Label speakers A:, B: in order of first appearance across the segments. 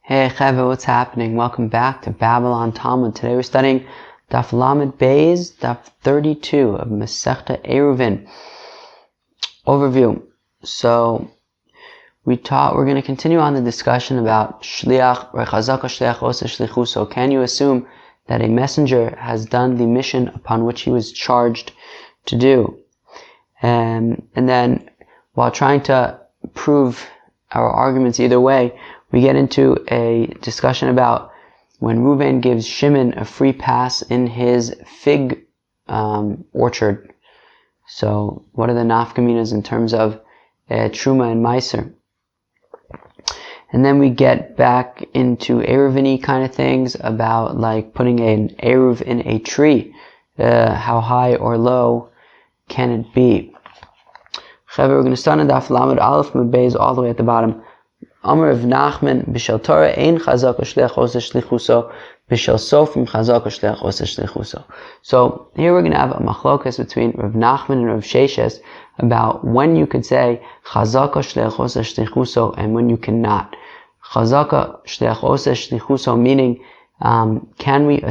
A: Hey Cheve, what's happening? Welcome back to Babylon Talmud. Today we're studying Daf Lamed Beis, Daf 32 of Masechta Ayruvin. Overview. So we're going to continue on the discussion about Shliach, Rechazaka Shliach Osa Shlichuso. Can you assume that a messenger has done the mission upon which he was charged to do? And then, while trying to prove our arguments either way, we get into a discussion about when Reuven gives Shimon a free pass in his fig orchard. So, what are the nafkaminas in terms of Truma and Meiser? And then we get back into Ayruvin kind of things about like putting an ayruv in a tree. How high or low can it be? We're going to start on Daf Lamed Aleph Beis all the way at the bottom. Amar of Nachman b'shel Torah ein chazak shliach osa shlichuso b'shel sofrim chazak shliach osa shlichuso. So here we're going to have a machlokas between Rav Nachman and Rav Sheshes about when you could say chazak shliach osa shlichuso and when you cannot. Chazak shliach osa shlichuso meaning can we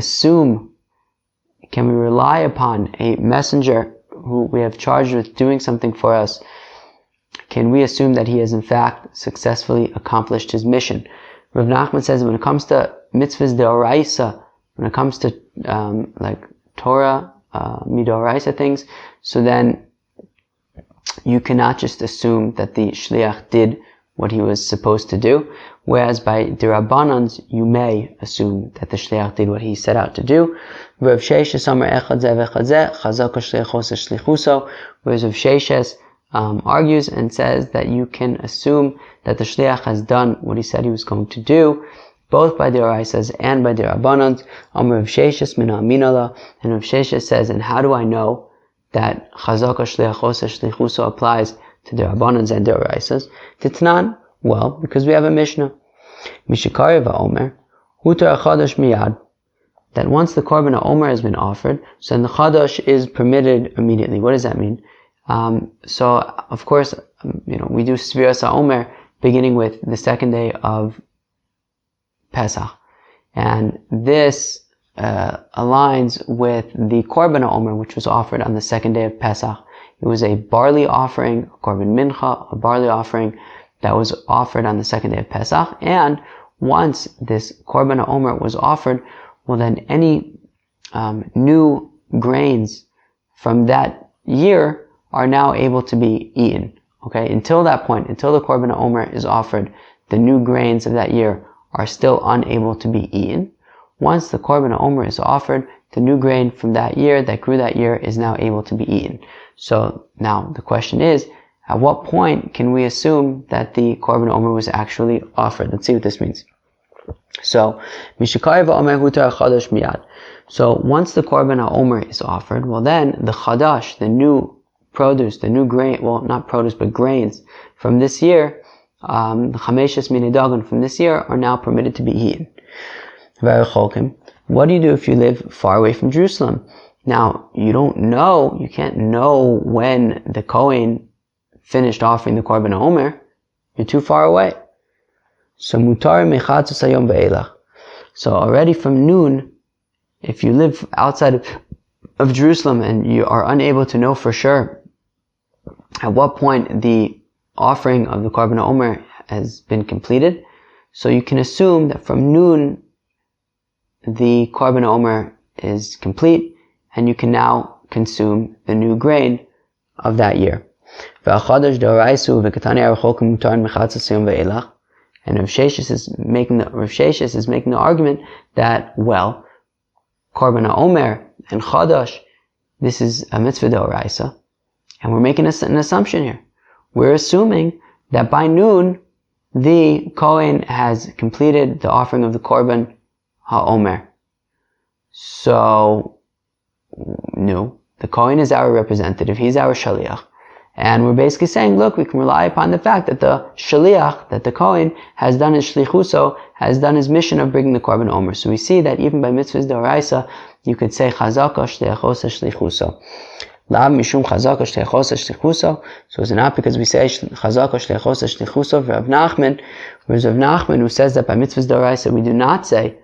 A: rely upon a messenger who we have charged with doing something for us? Can we assume that he has in fact successfully accomplished his mission? Rav Nachman says when it comes to mitzvahs deoraisa, when it comes to like Torah midoraisa things, so then you cannot just assume that the shliach did what he was supposed to do, whereas by derabbanans you may assume that the shliach did what he set out to do. Rav Sheshes Amar echad zeh vechad zeh chazak shliach osa shlichuso, whereas Rav Sheshes argues and says that you can assume that the shliach has done what he said he was going to do, both by the oraisas and by the rabbanans. Amar Rav Sheshes mina aminala, and Rav Sheshes says, and how do I know that chazaka shliach osa shlichuso applies to the rabbanans and the oraisas? Titnan, well, because we have a mishnah, mishikari va'omer hutar chadash miyad, that once the korban ha'omer has been offered, so then the chadash is permitted immediately. What does that mean? So, of course, we do Sviras HaOmer beginning with the second day of Pesach. And this aligns with the Korban HaOmer, which was offered on the second day of Pesach. It was a barley offering, a Korban Mincha, a barley offering that was offered on the second day of Pesach. And once this Korban HaOmer was offered, well then any new grains from that year are now able to be eaten. Okay, until that point, until the Korban HaOmer is offered, the new grains of that year are still unable to be eaten. Once the Korban HaOmer is offered, the new grain from that year, that grew that year, is now able to be eaten. So now the question is, at what point can we assume that the Korban HaOmer was actually offered? Let's see what this means. So, Mishikari va'omer hutar chadash miyad. So once the Korban HaOmer is offered, well then the chadash, the new produce, the new grain, well, not produce, but grains from this year, the chameshes minei dagan from this year are now permitted to be eaten. What do you do if you live far away from Jerusalem? Now, you can't know when the Kohen finished offering the Korban HaOmer. You're too far away. So mutar mechatzos hayom ve'elach. So already from noon, if you live outside of Jerusalem and you are unable to know for sure at what point the offering of the Korban HaOmer has been completed, so you can assume that from noon the Korban HaOmer is complete and you can now consume the new grain of that year. And Rav Sheshes is making the argument that, well, Korban HaOmer and Chadash, this is a mitzvah d'oraisa, and we're making an assumption here. We're assuming that by noon, the Kohen has completed the offering of the Korban HaOmer. So, no, the Kohen is our representative, he's our shaliach. And we're basically saying, look, we can rely upon the fact that the shaliach, that the Kohen has done his shlichuso, has done his mission of bringing the Korban HaOmer. So we see that even by mitzvahs d'oraisa, you could say chazaka shliach osa shlichuso. Lav mishum chazaka shleichosa shlichuso. So is it not because we say chazaka shleichosa shlichuso for Rav Nachman, whereas Rav Nachman, who says that by mitzvahs d'oraisa we do not say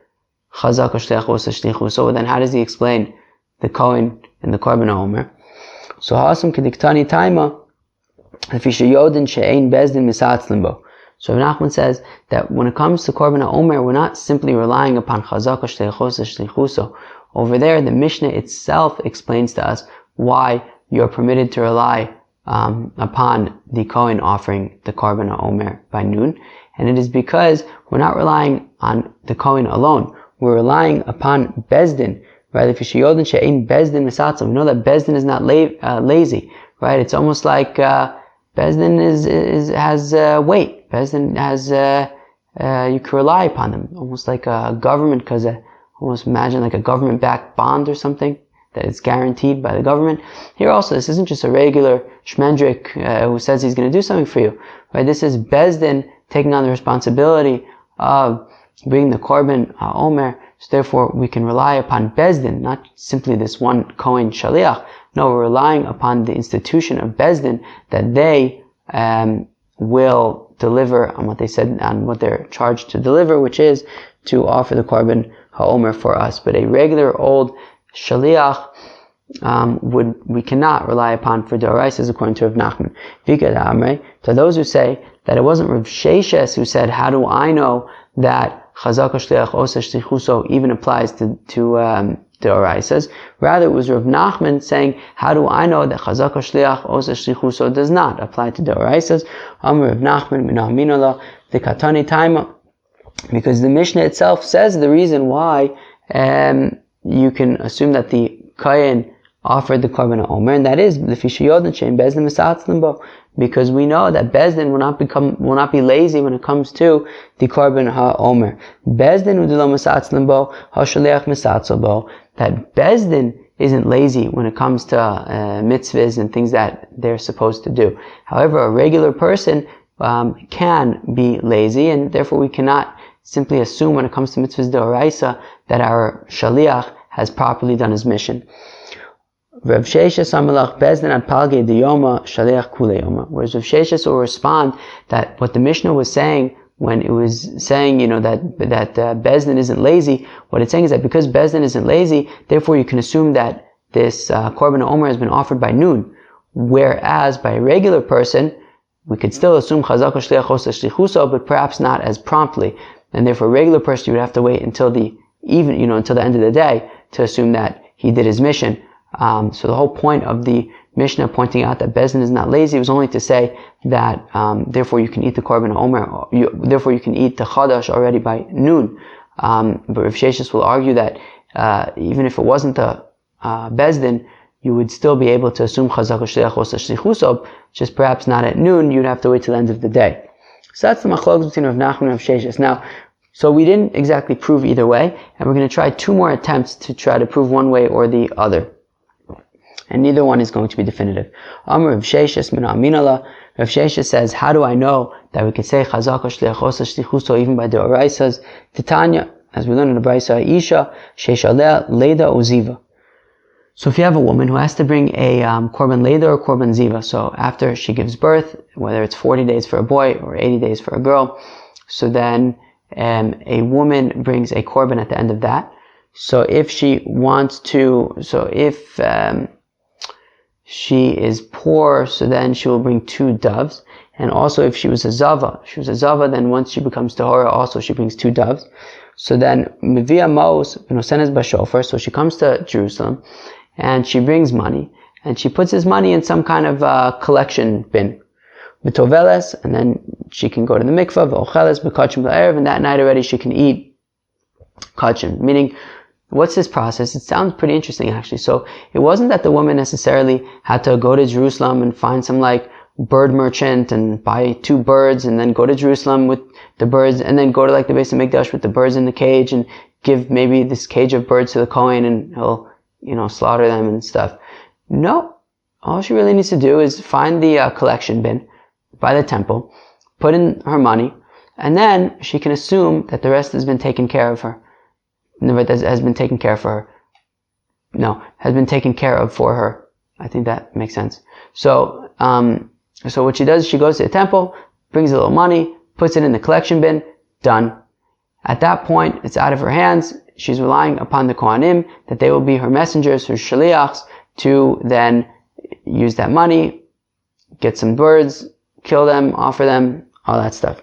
A: chazaka shleichosa shlichuso, then how does he explain the Kohen and the Korban HaOmer? So ha'asam kediktani taima lefisha yodin she'ein bezdin misatzlim bo. So Rav Nachman says that when it comes to Korban HaOmer, we're not simply relying upon chazaka shleichosa shlichuso. Over there, the Mishnah itself explains to us why you're permitted to rely upon the Kohen offering the Korban HaOmer by noon. And it is because we're not relying on the Kohen alone. We're relying upon Bezdin, right? If you Yodin she'ein Bezdin misatzlim, we know that Bezdin is not lazy, right? It's almost like Bezdin has weight. Bezdin has you can rely upon them, almost like a government, because almost imagine like a government-backed bond or something that is guaranteed by the government. Here also, this isn't just a regular shmendrik who says he's going to do something for you, right? This is Bezdin taking on the responsibility of bringing the Korban HaOmer. So therefore, we can rely upon Bezdin, not simply this one Kohen Shaliach. No, we're relying upon the institution of Bezdin that they will deliver on what they said, on what they're charged to deliver, which is to offer the Korban HaOmer for us. But a regular old Shaliach we cannot rely upon for D'oraisa, according to Rav Nachman. Vikad Amrei, to those who say that it wasn't Rav Sheshes who said, how do I know that Chazaka Shliach Osa Shlichuso even applies to D'oraisas? Rather, it was Rav Nachman saying, how do I know that Chazaka Shliach Osa Shlichuso does not apply to D'oraisas? Amr Rav Nachman Minahminala, the Katani Taima, because the Mishnah itself says the reason why you can assume that the Kohen offered the Korban HaOmer, and that is because we know that Bezdin will not be lazy when it comes to the Korban HaOmer. That Bezdin isn't lazy when it comes to mitzvahs and things that they're supposed to do. However, a regular person can be lazy, and therefore we cannot simply assume when it comes to mitzvahs d'oraisa that our shaliach has properly done his mission. Rav Sheshes Amalach Bezdin ad palge diyoma shaliach kule yoma. Whereas Rav Sheshes will respond that what the Mishnah was saying when it was saying, that Bezdin isn't lazy, what it's saying is that because Bezdin isn't lazy, therefore you can assume that this Korban HaOmer has been offered by noon. Whereas by a regular person, we could still assume chazaka shliach osa shlichuso, but perhaps not as promptly. And therefore, a regular person, you would have to wait until the until the end of the day to assume that he did his mission. So the whole point of the Mishnah pointing out that Bezdin is not lazy was only to say that therefore you can eat the Korban HaOmer, therefore you can eat the Chadash already by noon. But Rav Sheshes will argue that even if it wasn't the Bezdin, you would still be able to assume chazaka shliach osa shlichuso, just perhaps not at noon. You'd have to wait till the end of the day. So that's the machlokes between Rav Nachman and Rav Sheshes. Now, so we didn't exactly prove either way, and we're going to try two more attempts to try to prove one way or the other. And neither one is going to be definitive. Amr Rav Sheshes min aminala. Rav Sheshes says, how do I know that we can say chazaka shliach osa shlichuso even by the oraisas? Titania, as we learn in the Brisa, Isha sheishaleh leda uziva. So if you have a woman who has to bring a korban leda or korban ziva, so after she gives birth, whether it's 40 days for a boy or 80 days for a girl, so then a woman brings a korban at the end of that. So if she wants to, if she is poor, so then she will bring 2 doves. And also if she was a zava, then once she becomes tahora, also she brings 2 doves. So then Mivia Maos V'nosenes Bashofar, so she comes to Jerusalem, and she brings money, and she puts his money in some kind of collection bin. B'toveles, and then she can go to the mikvah, v'ocheles b'kachim b'erev, and that night already she can eat kachim. Meaning, what's this process? It sounds pretty interesting actually. So, it wasn't that the woman necessarily had to go to Jerusalem and find some bird merchant and buy 2 birds, and then go to Jerusalem with the birds, and then go to the Beis HaMikdash with the birds in the cage, and give maybe this cage of birds to the Kohen, and he'll slaughter them and stuff. No. All she really needs to do is find the collection bin by the temple, put in her money, and then she can assume that the rest has been taken care of her. Has been taken care of for her. No, has been taken care of for her. I think that makes sense. So what she does, she goes to the temple, brings a little money, puts it in the collection bin, done. At that point, it's out of her hands. She's relying upon the Kohanim, that they will be her messengers, her shaliachs, to then use that money, get some birds, kill them, offer them, all that stuff.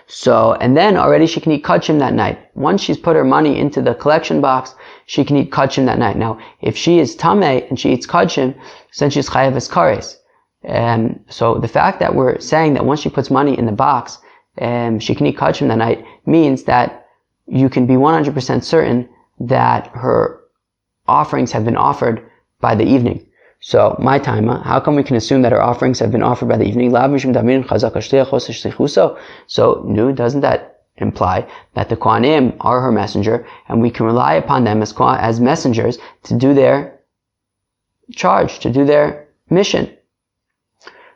A: So, and then already she can eat kachim that night. Once she's put her money into the collection box, she can eat kachim that night. Now, if she is tameh and she eats kachim, then she's chayav as kares. So the fact that we're saying that once she puts money in the box, she can eat kachim that night means that you can be 100% certain that her offerings have been offered by the evening. So, my time, how come we can assume that her offerings have been offered by the evening? So, doesn't that imply that the Kohanim are her messenger, and we can rely upon them as messengers to do their charge, to do their mission?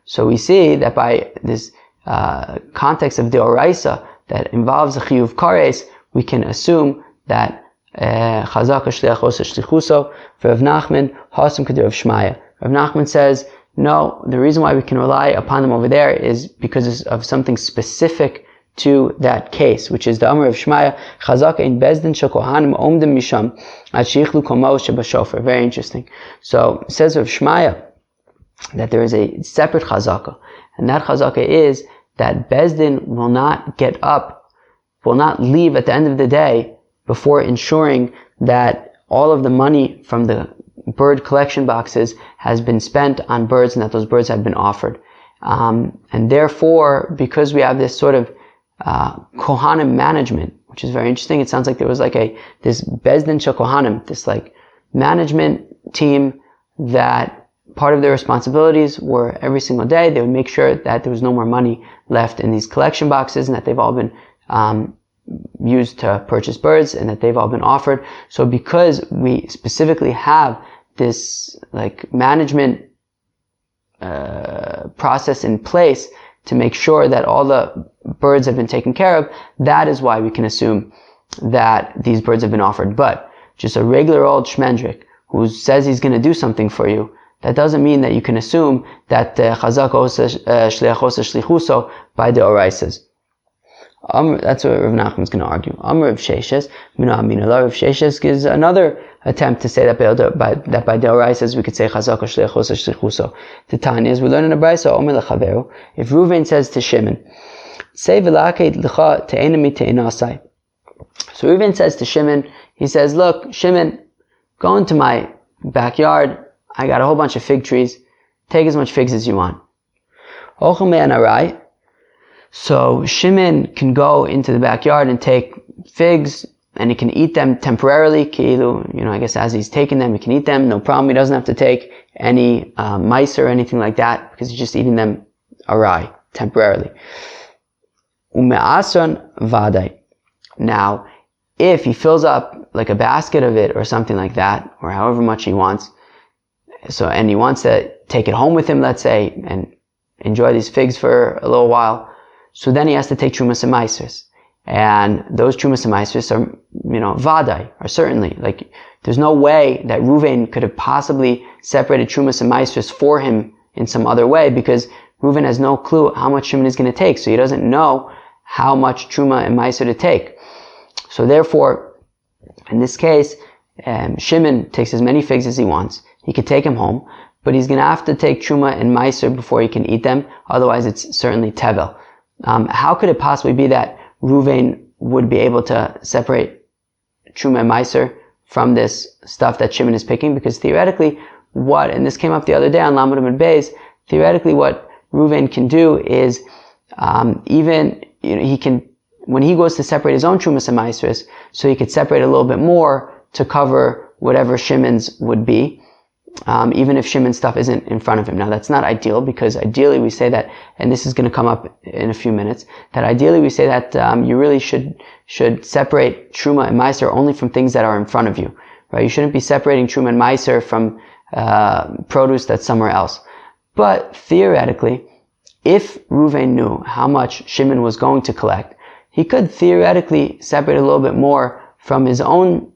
A: So we see that by this context of the Oraisa that involves a chiyuv kares, we can assume that Chazak shliach osa shlichuso. For Rav Nachman, Hasam Kadir of Shmaya. Rav Nachman says, no, the reason why we can rely upon them over there is because of something specific to that case, which is the Amr of Shmaya, Chazak ein bezdin shel kohanim omdim misham ad sheichlu komo shebashofar. Very interesting. So, it says of Shmaya that there is a separate Chazaka, and that Chazaka is that Bezdin will not get up, will not leave at the end of the day before ensuring that all of the money from the bird collection boxes has been spent on birds and that those birds have been offered. And therefore, because we have this sort of Kohanim management, which is very interesting, it sounds like there was like this Bezdin Shel Kohanim, this like management team that part of their responsibilities were every single day they would make sure that there was no more money left in these collection boxes and that they've all been used to purchase birds and that they've all been offered. So because we specifically have this like management process in place to make sure that all the birds have been taken care of, that is why we can assume that these birds have been offered. But just a regular old shmendrik who says he's going to do something for you, that doesn't mean that you can assume that chazak osa shliach osa shlichuso by the oraisas. That's what Rav Nachman is going to argue. Amr of Sheshes, Rav Sheshes gives another attempt to say that by the oraisas we could say chazak shliach osa shlichuso. The Tanya is we learn in a brayso Omer lechaveru. If Reuven says to Shimon, say v'lakei l'cha te'enami te'enasai. So Reuven says to Shimon, he says, look, Shimon, go into my backyard. I got a whole bunch of fig trees. Take as much figs as you want. So Shimon can go into the backyard and take figs, and he can eat them temporarily. I guess as he's taking them, he can eat them, no problem. He doesn't have to take any mice or anything like that, because he's just eating them arai, temporarily. Now, if he fills up like a basket of it or something like that, or however much he wants, and he wants to take it home with him, let's say, and enjoy these figs for a little while, so then he has to take Trumas and Maisers. And those Trumas and Maisers are, Vadai, are certainly, like, there's no way that Reuven could have possibly separated Trumas and Maisers for him in some other way, because Reuven has no clue how much Shimon is going to take, so he doesn't know how much Truma and Maiser to take. So therefore, in this case, Shimon takes as many figs as he wants. He could take them home, but he's going to have to take Truma and Maiser before he can eat them. Otherwise, it's certainly Tevel. How could it possibly be that Reuven would be able to separate Truma and Maiser from this stuff that Shimon is picking? Because theoretically, and this came up the other day on Lamed and Beis, theoretically what Reuven can do is, he can, when he goes to separate his own Trumas and Maisers, so he could separate a little bit more to cover whatever Shimon's would be, even if Shimon's stuff isn't in front of him. Now that's not ideal, because ideally we say that, and this is going to come up in a few minutes, that ideally we say that you really should separate Truma and Maiser only from things that are in front of you, right? You shouldn't be separating Truma and Maiser from produce that's somewhere else. But theoretically, if Reuven knew how much Shimon was going to collect, he could theoretically separate a little bit more from his own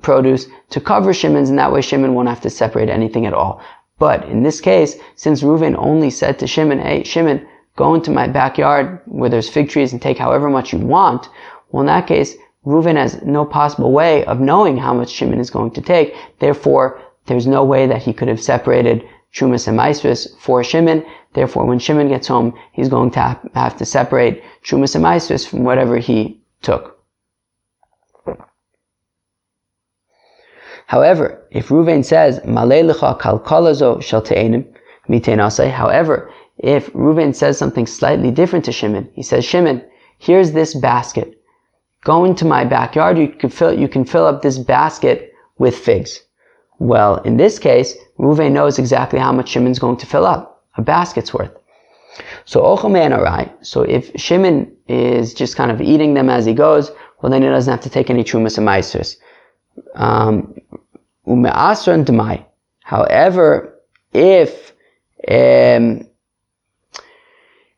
A: produce to cover Shimon's, and that way Shimon won't have to separate anything at all. But in this case, since Reuven only said to Shimon, hey, Shimon, go into my backyard where there's fig trees and take however much you want, well, in that case, Reuven has no possible way of knowing how much Shimon is going to take. Therefore, there's no way that he could have separated Trumas and Maasros for Shimon. Therefore, when Shimon gets home, he's going to have to separate Trumas and Maasros from whatever he took. However, if Reuven says, Malei lecha kalkalazo shel te'enim mitenasei, however, if Reuven says something slightly different to Shimon, he says, Shimon, here's this basket. Go into my backyard, you can fill up this basket with figs. Well, in this case, Reuven knows exactly how much Shimon's going to fill up, a basket's worth. So if Shimon is just kind of eating them as he goes, well, then he doesn't have to take any Trumas and Maasros. However, if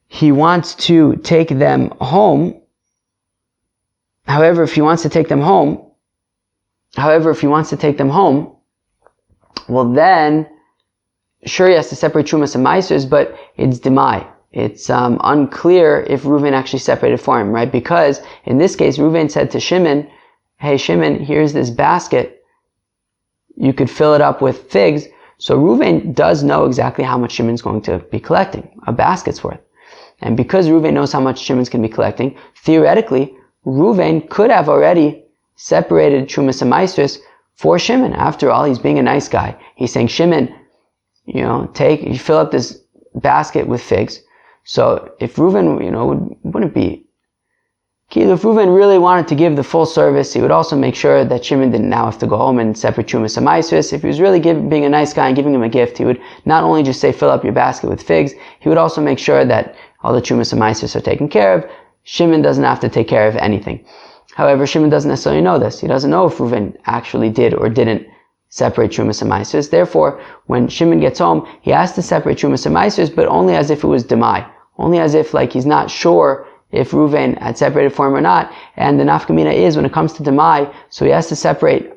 A: he wants to take them home, well then, sure he has to separate Trumas and Maasros, but it's Demai. It's unclear if Reuven actually separated for him, right? Because in this case, Reuven said to Shimon, hey Shimon, here's this basket. You could fill it up with figs. So Reuven does know exactly how much Shimon's going to be collecting, a basket's worth. And because Reuven knows how much Shimon's going to be collecting, theoretically, Reuven could have already separated Trumas and Maasros for Shimon. After all, he's being a nice guy. He's saying, Shimon, you fill up this basket with figs. So if Reuven, wouldn't be, if Reuven really wanted to give the full service, he would also make sure that Shimon didn't now have to go home and separate Trumas and Maasros. If he was really being a nice guy and giving him a gift, he would not only just say, fill up your basket with figs, he would also make sure that all the Trumas and Maasros are taken care of. Shimon doesn't have to take care of anything. However, Shimon doesn't necessarily know this. He doesn't know if Reuven actually did or didn't separate Trumas and Maasros. Therefore, when Shimon gets home, he has to separate Trumas and Maasros, but only as if it was Demai. Only as if he's not sure if Reuven had separated for him or not. And the nafkamina is, when it comes to Demai, so he has to separate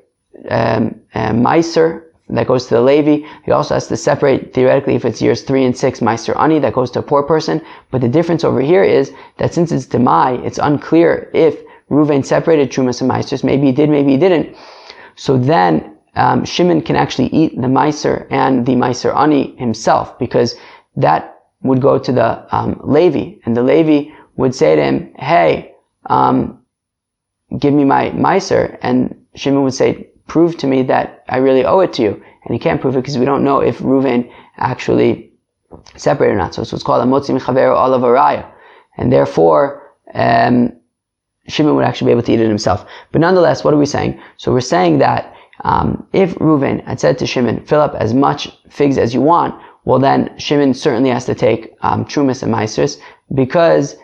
A: Meiser, that goes to the Levi. He also has to separate, theoretically, if it's years 3 and 6, Meiser Ani, that goes to a poor person. But the difference over here is that since it's Demai, it's unclear if Reuven separated Trumas and Maasros. Maybe he did, maybe he didn't. So then, Shimon can actually eat the Meiser and the Meiser Ani himself, because that would go to the Levi, and the Levi would say to him, hey, give me my Meiser, and Shimon would say, prove to me that I really owe it to you. And he can't prove it because we don't know if Reuven actually separated or not. So it's what's called a motzi mechaveru alav araya. And therefore, Shimon would actually be able to eat it himself. But nonetheless, what are we saying? So we're saying that if Reuven had said to Shimon, fill up as much figs as you want, well then Shimon certainly has to take Trumas and Maasros, because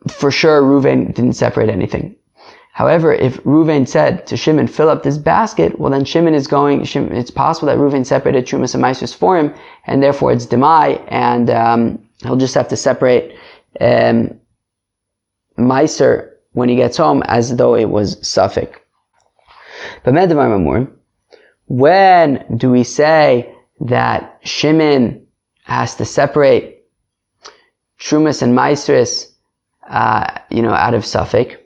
A: for sure Reuven didn't separate anything. However, if Reuven said to Shimon, fill up this basket, well then it's possible that Reuven separated Trumas and Maasros for him, and therefore it's Demai, and he'll just have to separate Meiser when he gets home as though it was Suffolk. But when do we say that Shimon has to separate Trumas and Maasros out of Suffolk?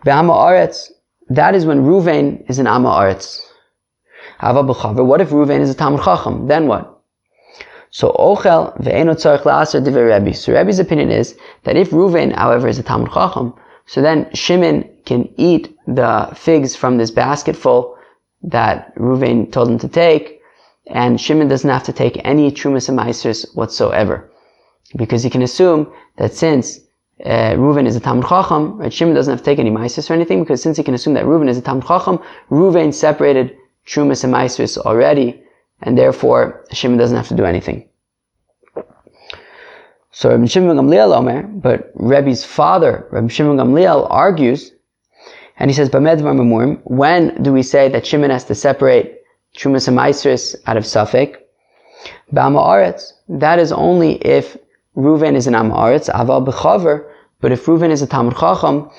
A: That is when Reuven is an Amma Aretz. What if Reuven is a Talmud Chacham? Then what? So Ochel ve'eno tzarich la'aser divrei Rebbe. So Rebbe's opinion is that if Reuven, however, is a Talmud Chacham, so then Shimon can eat the figs from this basketful that Reuven told him to take, and Shimon doesn't have to take any Trumas and Maasros whatsoever, because he can assume that since Reuven is a Talmud Chacham, right, Shimon doesn't have to take any Maasros or anything, because since he can assume that Reuven is a Talmud Chacham, Reuven separated Trumas and Maasros already, and therefore Shimon doesn't have to do anything. So Rabbi Shimon Gamliel Omer, but Rebbe's father, Rabbi Shimon Gamliel, argues, and he says, when do we say that Shimon has to separate Trumas and Maasros out of Suffolk? B'Ama that is only if Reuven is an Am Haaretz, Aval B'Chaver, but if Reuven is a Talmid Chacham,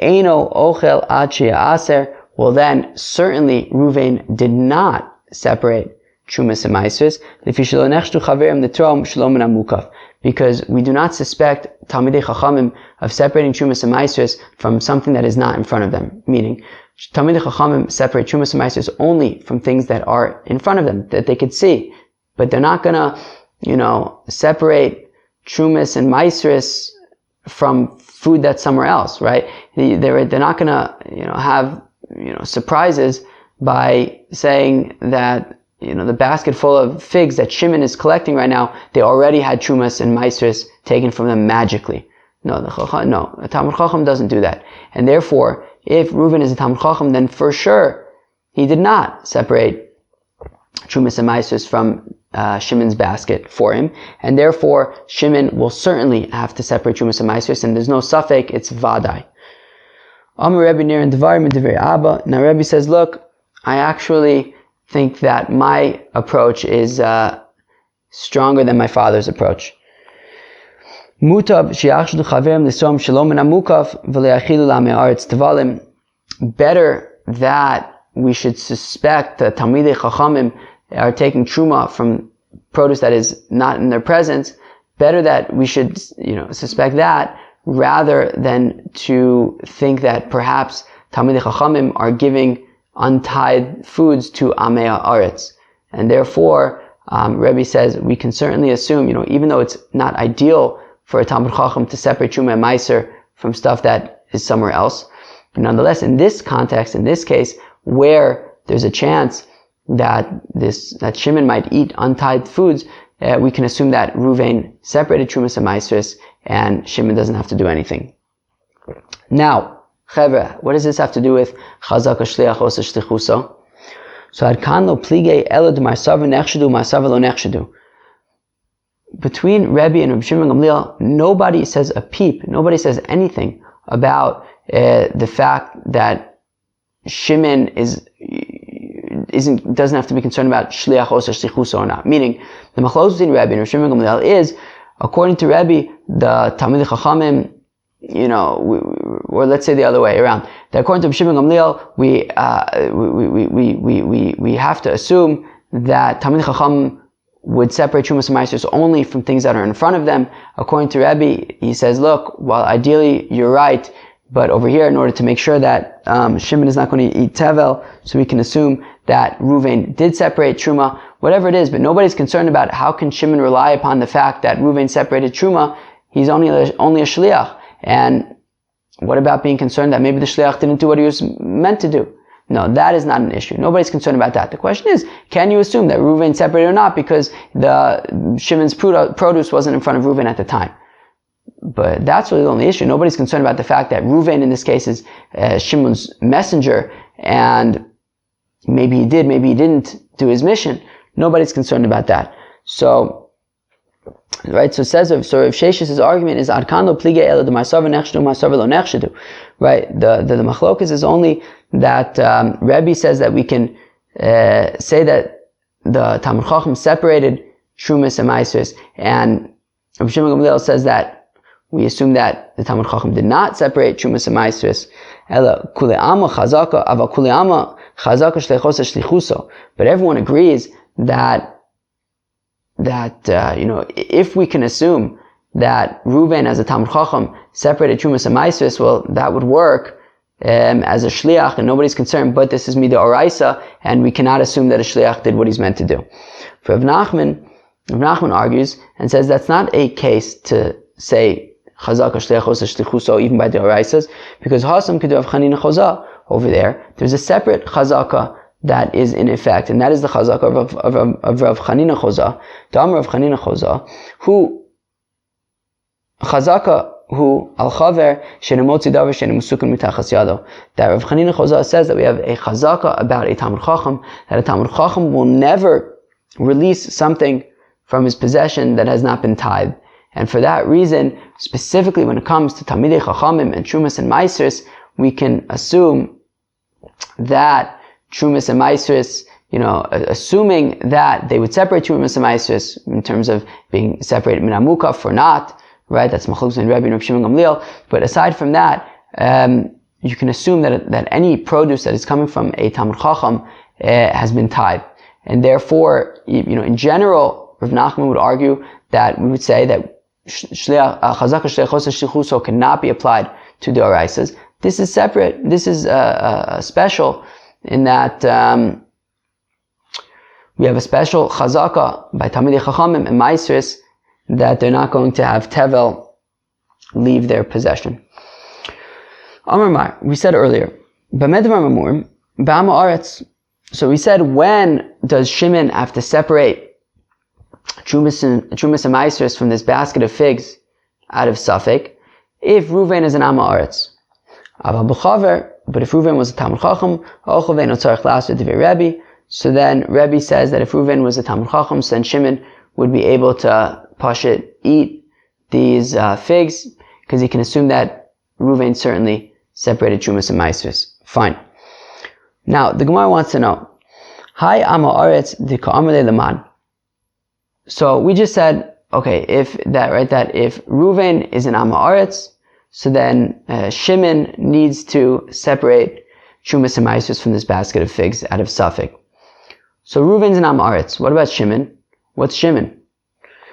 A: Eino Ochel Ad She'aser, well then, certainly Reuven did not separate Trumas and Maasros, because we do not suspect Talmidei Chachamim of separating Trumas and Maasros from something that is not in front of them. Meaning, Talmidei Chachamim separate Trumas and Maasros only from things that are in front of them, that they could see. But they're not gonna, separate Trumas and Maasros from food that's somewhere else, right? They're not gonna, have, surprises by saying that, the basket full of figs that Shimon is collecting right now, they already had Trumas and Maasros taken from them magically. No, a Talmid Chacham doesn't do that. And therefore, if Reuven is a Talmid Chacham, then for sure, he did not separate Trumas and Maasros from Shimon's basket for him. And therefore, Shimon will certainly have to separate Trumas and Maasros, and there's no suffix, it's Vadai. Amar Rebbe Ner and Devarim and Devar Abba. Now Rebbe says, look, I actually think that my approach is stronger than my father's approach. Better that we should suspect that Talmidei Chachamim are taking truma from produce that is not in their presence. Better that we should, suspect that rather than to think that perhaps Talmidei Chachamim are giving untied foods to Amei Haaretz. And therefore, Rebbe says we can certainly assume, even though it's not ideal for a Talmid Chacham to separate Truma and Meiser from stuff that is somewhere else, but nonetheless, in this context, in this case, where there's a chance that Shimon might eat untied foods, we can assume that Reuven separated Trumas and Meisers, and Shimon doesn't have to do anything. Now, Chevra, what does this have to do with Chazaka Shliach Osa Shlichuso? So Adkan lo plige elad marsav nechshedu marsav lo nechshedu. Between Rebbe and Reb Shimon Gamliel, nobody says a peep, nobody says anything about the fact that Shimon doesn't have to be concerned about Shliach Osa Shlichuso or not. Meaning, the machlokes between Rebbe and Reb Shimon Gamliel is, according to Rebbe, the Talmidei Chachamim, or let's say the other way around. That according to Shimon Gamliel, we have to assume that Talmidei Chacham would separate Trumas and Maasros only from things that are in front of them. According to Rebbe, he says, look, well, ideally you're right, but over here, in order to make sure that Shimon is not going to eat tevel, so we can assume that Reuven did separate Truma, whatever it is, but nobody's concerned about how can Shimon rely upon the fact that Reuven separated Truma. He's only a shliach. And what about being concerned that maybe the shliach didn't do what he was meant to do? No, that is not an issue. Nobody's concerned about that. The question is, can you assume that Reuven separated or not because Shimon's produce wasn't in front of Reuven at the time? But that's really the only issue. Nobody's concerned about the fact that Reuven in this case is Shimon's messenger, and maybe he did, maybe he didn't do his mission. Nobody's concerned about that. So, right, so it says, Rav Shesh's argument is Adkan lo plige ela de marsav nechshedu marsav lo nechshedu. Right, the machlokas is only that Rebbe says that we can say that the Talmid Chacham separated Trumas and Maasros, and Rav Shimon Gamliel says that we assume that the Talmid Chacham did not separate Trumas and Maasros. Ela kule ama chazaka ava kule ama chazaka shleichosa shlichuso. But everyone agrees that if we can assume that Reuven as a Talmid Chacham separated Trumas and Maasros, well, that would work as a shliach, and nobody's concerned. But this is mida oraisa, and we cannot assume that a shliach did what he's meant to do. For Rav Nachman argues and says that's not a case to say chazaka shliachos shlichuso even by the oraisas, because hasam kedu Rav Chanina choza over there. There's a separate chazaka that is in effect, and that is the chazaka of Rav Chanina choza, the Amar of Chanina choza, who chazaka who al chaver shenemotzi davar shenemusukin mitachas yado. That Rav Chanina choza says that we have a chazaka about a Talmid Chacham, that a Talmid Chacham will never release something from his possession that has not been tithed. And for that reason, specifically when it comes to Talmidei Chachamim and Trumas and Maasros, we can assume that Trumas and Maasros assuming that they would separate Trumas and Maasros in terms of being separated min hamukaf or not, right? That's machlokes between Rebbe and Reb Shimon Gamliel. But aside from that, you can assume that any produce that is coming from a Talmud Chacham has been tied, and therefore, in general, Rav Nachman would argue that we would say that Chazaka Shleichos Shlichuso cannot be applied to the Oraisas. This is separate. This is special in that we have a special Chazaka by Talmidei Chachamim and Maasros that they're not going to have Tevel leave their possession. Amar Mar, we said earlier, so we said, when does Shimon have to separate Trumas and Maasros from this basket of figs out of Safek? If Reuven is an Am Haaretz. But if Reuven was a Talmud Chacham, so then Rebbe says that if Reuven was a Talmud Chacham, so then Shimon would be able to eat these figs, because he can assume that Reuven certainly separated Trumas and Maasros. Fine. Now, the Gemara wants to know, Hi Am Haaretz de Ka'amar Leman. So we just said, okay, if Reuven is an Am Haaretz, so then Shimon needs to separate Trumas and Maasros from this basket of figs out of Safek. So Reuven's an Am Haaretz. What about Shimon? What's Shimon?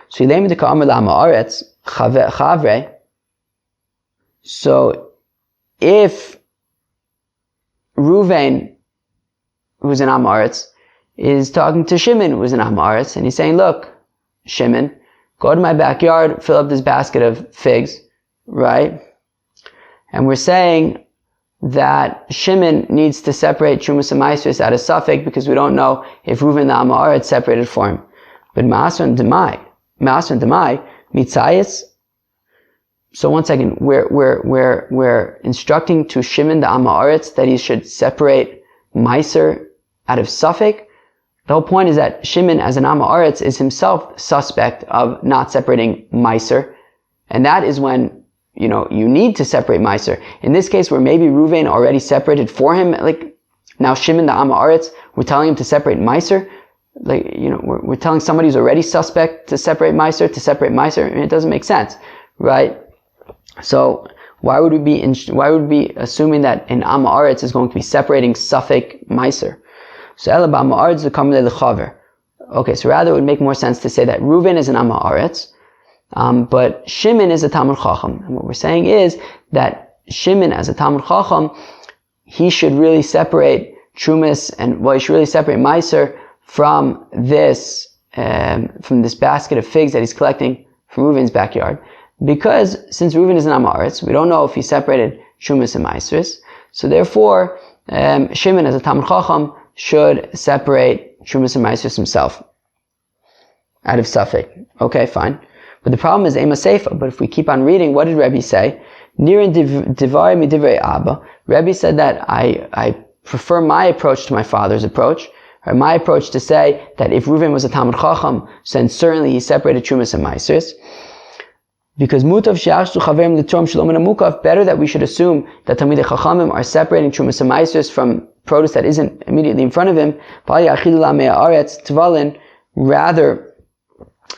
A: So Yileim de Ka'amar Am Haaretz Chavre. So if Reuven, who's an Am Haaretz, is talking to Shimon, who's an Am Haaretz, and he's saying, look, Shimon, go to my backyard, fill up this basket of figs, right? And we're saying that Shimon needs to separate Trumas and Maasros out of Safek because we don't know if Reuven the Am Haaretz separated for him. But Ma'asron Demai, Mitzayis. So one second, we're instructing to Shimon the Am Haaretz that he should separate Meiser out of Safek. The whole point is that Shimon, as an Am Haaretz, is himself suspect of not separating Meiser, and that is when you need to separate Meiser. In this case, where maybe Reuven already separated for him, like now Shimon the Am Haaretz, we're telling him to separate Meiser. We're telling somebody who's already suspect to separate Meiser, and it doesn't make sense, right? So why would we be assuming that an Am Haaretz is going to be separating Safek Meiser? So okay, so rather it would make more sense to say that Reuven is an Am Haaretz, but Shimon is a Talmud Chacham. And what we're saying is that Shimon, as a Talmud Chacham, he should really separate Trumas he should really separate Meiser from this basket of figs that he's collecting from Reuven's backyard. Because since Reuven is an Am Haaretz, we don't know if he separated Trumas and Maasros. So therefore, Shimon, as a Talmud Chacham, should separate Trumas and Maasros himself out of Safek. Okay, fine. But the problem is Ema Seifa. But if we keep on reading, what did Rebbe say? Nirin divar mi divrei Abba. Rebbe said that I prefer my approach to my father's approach, or my approach to say that if Reuven was a Talmud Chacham, then certainly he separated Trumas and Maasros. Because mutav she'ashtu chaverim l'trom shalom and amukaf, better that we should assume that Talmidei Chachamim are separating Trumas and Maasros from produce that isn't immediately in front of him, rather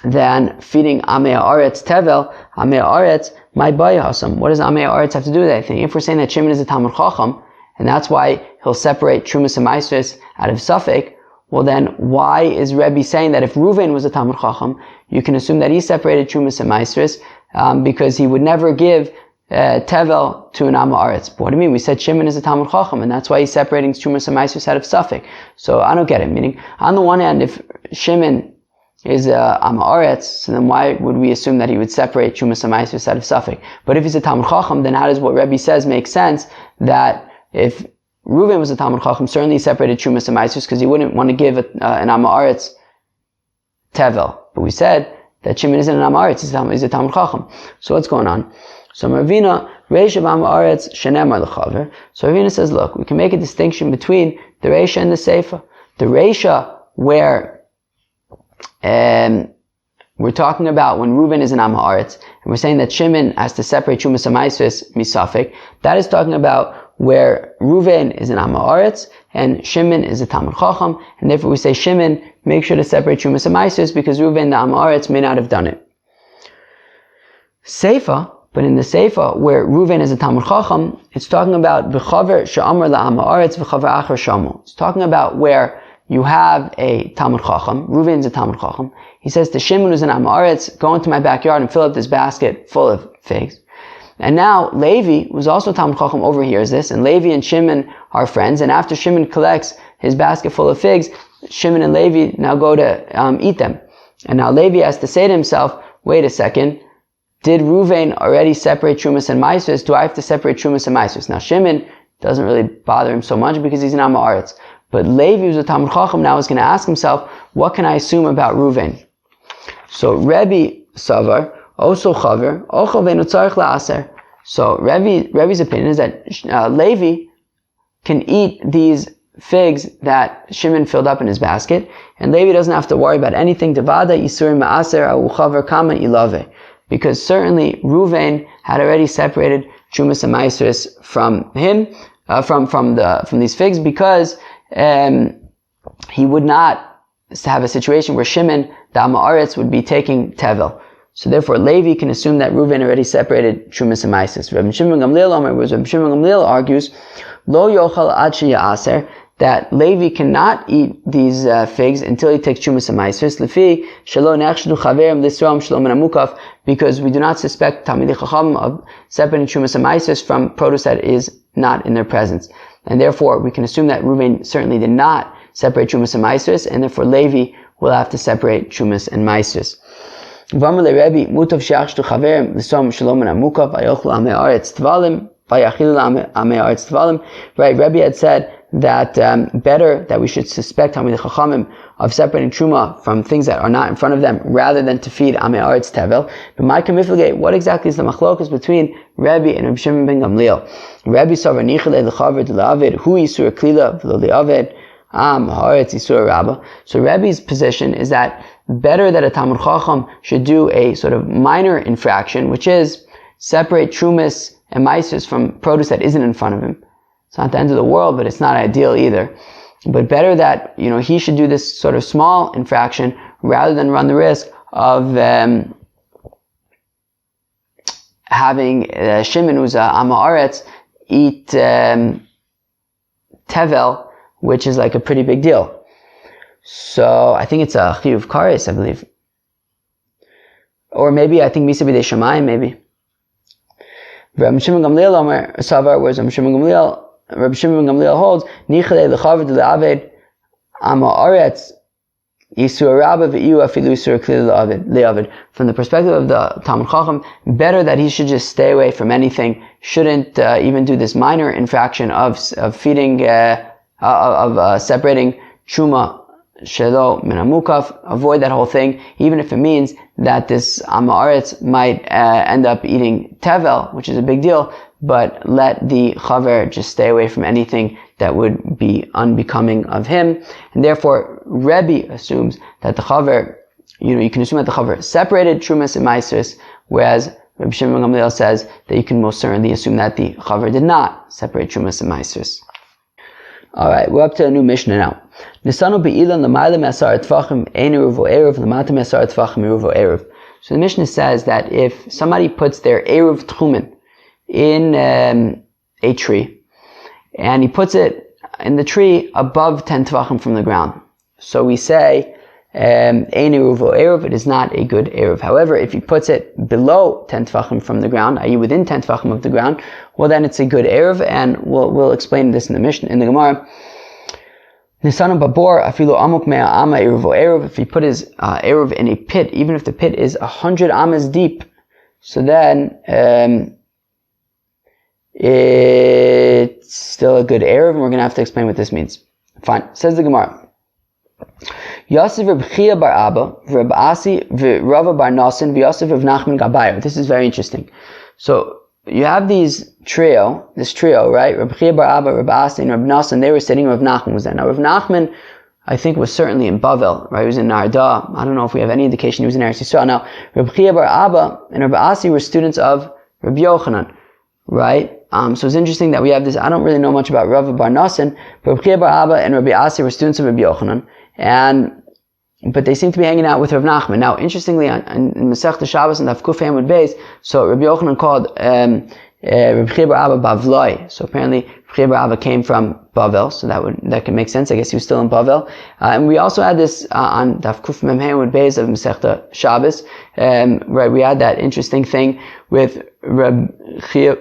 A: than feeding Amei Haaretz Tevel. Amei Haaretz, my bayahasam. What does Amei Haaretz have to do with anything? If we're saying that Shimon is a Talmud Chacham, and that's why he'll separate Trumas and Maasros out of Safek, well then, why is Rebbe saying that if Reuven was a Talmud Chacham, you can assume that he separated Trumas and Maasros, because he would never give Tevel to an Am Haaretz? But what do you mean? We said Shimon is a Talmud Chacham, and that's why he's separating Trumas and Maasros out of Safek. So I don't get it. Meaning, on the one hand, if Shimon is a Am Haaretz, so then why would we assume that he would separate Trumas and Maasros out of Safek? But if he's a Talmud Chacham, then how does what Rebbe says make sense? That if Reuven was a Talmud Chacham, certainly he separated Trumas and Maasros because he wouldn't want to give an Am Haaretz Tevel. But we said that Shimon isn't an Am Haaretz, he's a Talmud Chacham. So what's going on? So Ravina, Reish of Am Haaretz, Shenemar L'chaver. So Ravina says, look, we can make a distinction between the Reisha and the Seifa. The Reisha, where we're talking about when Reuven is an Am Haaretz, and we're saying that Shimon has to separate Trumas and Maasros misafek, that is talking about where Reuven is an Am Haaretz and Shimon is a Talmid Chacham, and therefore we say Shimon, make sure to separate Trumas and Maisus because Reuven, the Am Haaretz, may not have done it. Seifa, but in the Seifa, where Reuven is a Talmid Chacham, it's talking about B'chaver she'amar la'am haaretz v'chaver acher shamu. It's talking about where you have a Talmid Chacham, Reuven is a Talmid Chacham. He says to Shimon, who's an Am Haaretz, go into my backyard and fill up this basket full of figs. And now Levi, who's also Talmid Chacham, overhears this, and Levi and Shimon are friends, and after Shimon collects his basket full of figs, Shimon and Levi now go to eat them. And now Levi has to say to himself, wait a second, did Reuven already separate Trumas and Maisus? Do I have to separate Trumas and Maisus? Now Shimon doesn't really bother him so much because he's an Am Haaretz. But Levi, who's a Talmid Chacham, now is going to ask himself, what can I assume about Reuven? So Rebbe Savar, also Chaver, Ochel Veinu Tzarich La'aser. So Rebbe's opinion is that Levi can eat these figs that Shimon filled up in his basket, and Levi doesn't have to worry about anything. Devada Yisurim Ma'aser Au Chaver Kama Ilave. Because certainly Reuven had already separated Trumas and Maisus from him, from these figs, because he would not have a situation where Shimon, the Am Haaretz, would be taking Tevel. So therefore Levi can assume that Reuven already separated Trumas and Maisus. Rabbi Shimon Gamliel argues, Lo yochal ad sheya'aser, that Levi cannot eat these figs until he takes Trumas and Maisus. Lefi shelo nechshdu chaverim l'Yisrael shelo min hamukaf, because we do not suspect Talmidei Chacham of separating Trumas and Maisus from produce that is not in their presence. And therefore we can assume that Reuven certainly did not separate Trumas and Maisus, and therefore Levi will have to separate Trumas and Maisus. V'amar leRebbe mutav she'achshdu chaverim l'Yisrael shelo min hamukaf vayochlu amei haaretz tvalim vayachilu amei haaretz tvalim. Right, Rebbe had said that better that we should suspect Talmidei Chachamim of separating Truma from things that are not in front of them rather than to feed Amei Haaretz Tevel. But my kamifligate, what exactly is the machlokas between Rebbe and Rabbi Shimon ben Gamliel? Rebbe savar nichele lechaver de le'aved hu yisur klila v'lo le'aved am haaretz yisur rabba. So Rebbe's position is that better that a Talmid Chacham should do a sort of minor infraction, which is separate Trumas and Maisus from produce that isn't in front of him. It's not the end of the world, but it's not ideal either. But better that, he should do this sort of small infraction rather than run the risk of having Shimon, who's a Am Haaretz, eat Tevel, which is like a pretty big deal. So I think it's a Chiyuv Kares, I believe. Or maybe, I think Misa B'dei Shamayim, maybe. Rabbi Shimon Gamliel Omer Savar, whereas Rabbi Shimon Gamliel holds Nichele lechaver le'aved Am Haaretz Yisur Rabba v'Iyu afilu Yisur Klil le'aved. From the perspective of the Talmid Chacham, better that he should just stay away from anything. Shouldn't even do this minor infraction of feeding separating Truma Shelo min hamukaf. Avoid that whole thing, even if it means that this Am Haaretz might end up eating Tevel, which is a big deal. But let the Chaver just stay away from anything that would be unbecoming of him. And therefore, Rebbe assumes that the Chaver, you can assume that the Chaver separated Trumas and Maisus, whereas Rabbi Shimon Gamliel says that you can most certainly assume that the Chaver did not separate Trumas and Maisus. Alright, we're up to a new Mishnah now. Nisanu be'ilan l'mayla me'asar t'vachim ein ayruv ayruv l'mata me'asar t'vachim ayruv ayruv. So the Mishnah says that if somebody puts their ayruv tchumen in a tree, and he puts it in the tree above 10 tvachim from the ground, so we say ein ayruv ayruv, it is not a good ayruv. However, if he puts it below 10 tvachim from the ground, i.e. within 10 tvachim of the ground, well then it's a good ayruv, and we'll explain this in the Mishnah, in the Gemara. Nisanu babor afilu amuk mea ama ayruv ayruv. If he put his ayruv in a pit, even if the pit is 100 amas deep, so then it's still a good ayruv, and we're going to have to explain what this means. Fine. Says the Gemara. Yosef Reb Chia bar Abba, Reb Asi, Rava bar Nasan, Yosef Reb Nachman Gabayr. This is very interesting. So you have this trio, right? Reb Chia bar Abba, Reb Asi, and Reb Nasan. They were sitting. Reb Nachman was there. Now Reb Nachman, I think, was certainly in Bavel, right? He was in Narda. I don't know if we have any indication he was in Eretz Yisrael. Now Reb Chia bar Abba and Reb Asi were students of Reb Yochanan, right? So it's interesting that we have this. I don't really know much about Rav Bar Nasan, but Rabbi Chia bar Abba and Rabbi Asi were students of Rabbi Yochanan, but they seem to be hanging out with Rav Nachman. Now, interestingly, in Masechta Shabbos and Daf Kuf Amud Beis, so Rabbi Yochanan called Rabbi Chia bar Abba Bavloi. So apparently, Rabbi Chia bar Abba came from Bavel, so that can make sense. I guess he was still in Bavel. And we also had this on Daf Kuf Mem Amud Beis of Masechta Shabbos. Right, we had that interesting thing with Rabbi Chia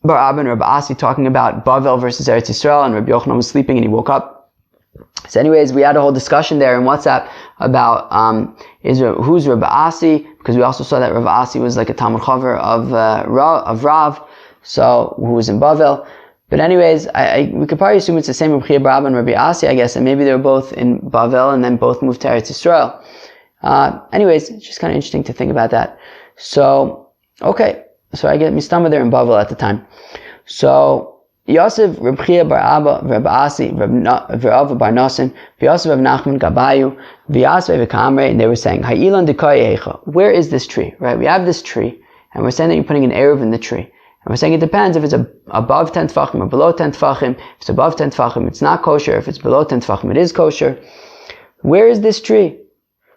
A: bar Abba and Rabbi Asi talking about Bavel versus Eretz Yisrael, and Rabbi Yochanan was sleeping and he woke up. So anyways, we had a whole discussion there in WhatsApp about who's Rabbi Asi, because we also saw that Rabbi Asi was like a Talmud Chaver of Rav, so who was in Bavel. But anyways, we could probably assume it's the same Rabbi Chia bar Abba and Rabbi Asi, I guess, and maybe they were both in Bavel and then both moved to Eretz Yisrael. Anyways, it's just kind of interesting to think about that. So, okay. So I get Mistama there in Bavel at the time. So, Yosef, Rabbi Chia bar Abba, Rabbi Asi, Rav bar Nasan, Yosef Rav Nachman Gabayu, Vyasve V'Kamre, and they were saying, Ha'ilan Dekoy Eicha. Where is this tree? Right? We have this tree, and we're saying that you're putting an ayruv in the tree. And we're saying it depends if it's above 10 tfachim or below 10 tfachim. If it's above 10 tfachim, it's not kosher. If it's below 10 tfachim, it is kosher. Where is this tree?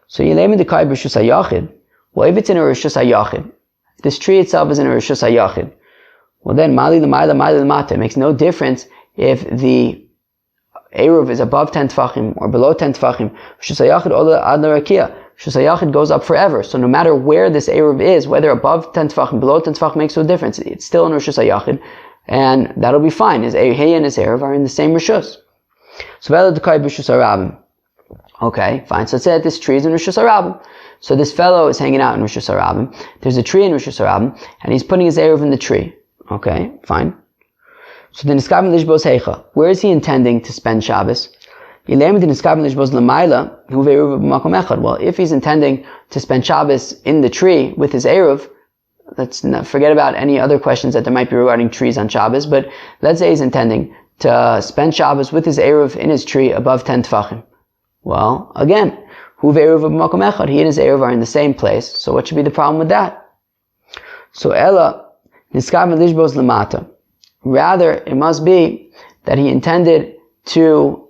A: So Yilemi Dekoy B'Rishus HaYachid. Well, if it's in a Rishus HaYachid, if this tree itself is in a Rishus HaYachid, well then, Mali l'mayla, Mali l'mata. It makes no difference if the ayruv is above 10 tfachim or below 10 tfachim. Rishus HaYachid ola ad l'rakia. Rishus HaYachid goes up forever. So no matter where this ayruv is, whether above 10 tfachim, below 10 tfachim, makes no difference. It's still in Rishus HaYachid, and that'll be fine. His hay and his ayruv are in the same Rishus. So Vela Dekai B'Rishus HaRabim. Okay, fine. So let's say that this tree is in Rishus HaRabim. So this fellow is hanging out in Rishus HaRabim. There's a tree in Rishus HaRabim, and he's putting his ayruv in the tree. Okay, fine. So the Niskabim Lishbos Heicha. Where is he intending to spend Shabbos? Well, if he's intending to spend Shabbos in the tree with his ayruv, let's not forget about any other questions that there might be regarding trees on Shabbos, but let's say he's intending to spend Shabbos with his ayruv in his tree above 10 tfachim. Well, again, he and his ayruv are in the same place, so what should be the problem with that? So Ella, rather, it must be that he intended to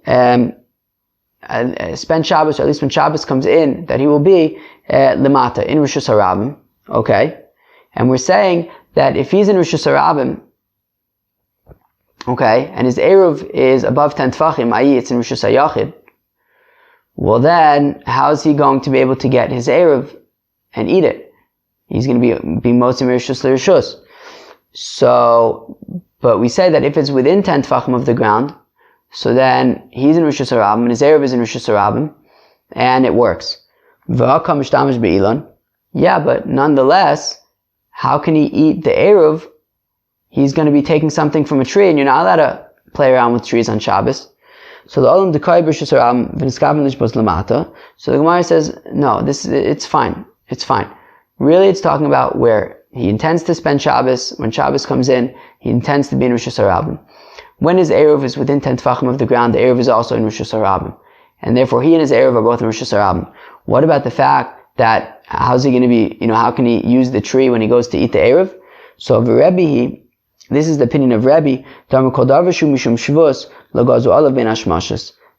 A: spend Shabbos, or at least when Shabbos comes in, that he will be lemata, in Rishus HaRabim. Okay? And we're saying that if he's in Rishus HaRabim, okay, and his ayruv is above 10 tfachim, i.e. it's in Rishus HaYachid, well then, how is he going to be able to get his ayruv and eat it? He's going to be motzim Rishus LeRishus. So, but we say that if it's within 10 tfachim of the ground, so then he's in Rishus HaRabim, and his ayruv is in Rishus HaRabim, and it works. Yeah, but nonetheless, how can he eat the ayruv? He's going to be taking something from a tree, and you're not allowed to play around with trees on Shabbos. So the Olam Dekai B'Rishus HaRabim v'niskabim lishbos lamata. So the Gemara says, no, it's fine. It's fine. Really, it's talking about where he intends to spend Shabbos. When Shabbos comes in, he intends to be in Rishus HaRabim. When his ayruv is within 10 tfachim of the ground, the ayruv is also in Rishus HaRabim. And therefore, he and his ayruv are both in Rishus HaRabim. What about the fact that, how's he going to be, how can he use the tree when he goes to eat the ayruv? So, this is the opinion of Rebbe,